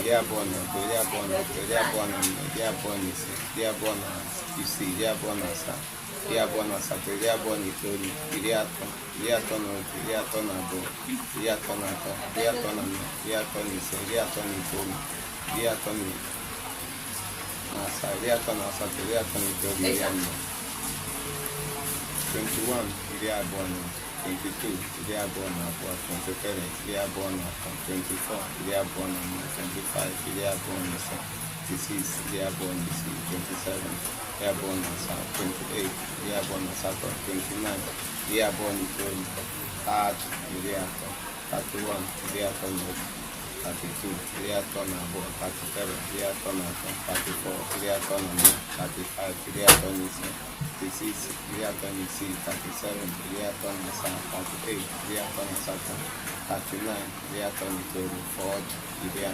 iri abụọ na abụọ, iri abụọ na atọ, iri abụọ na anọ, iri abụọ na ise, iri abụọ na isii, iri abụọ na asaa, iri abụọ na asatọ, iri abụọ na itoolu, iri atọ na otu, iri atọ na abụọ, iri atọ na atọ, iri atọ na anọ, iri atọ na ise, iri atọ na itoolu, iri atọ na asaa, iri atọ na asatọ, iri atọ na itoolu, iri anọ, 21, iri abụọ na 22, iri abụọ na abụọ, 23, iri abụọ na atọ, 24, iri abụọ na anọ, 25, iri abụọ na ise, 26, iri abụọ na isii, 27, iri abụọ na asaa, 28, iri abụọ na asatọ, 29, iri abụọ na itoolu, 30, iri atọ, 31, iri atọ na otu, 32, iri atọ na abụọ, 33, iri atọ na atọ, 34, iri atọ na anọ, 35, iri atọ na ise, 36, iri atọ na isii, 37, iri atọ na asaa, 38, iri atọ na asatọ, 39, iri atọ na itoolu, 40, iri anọ.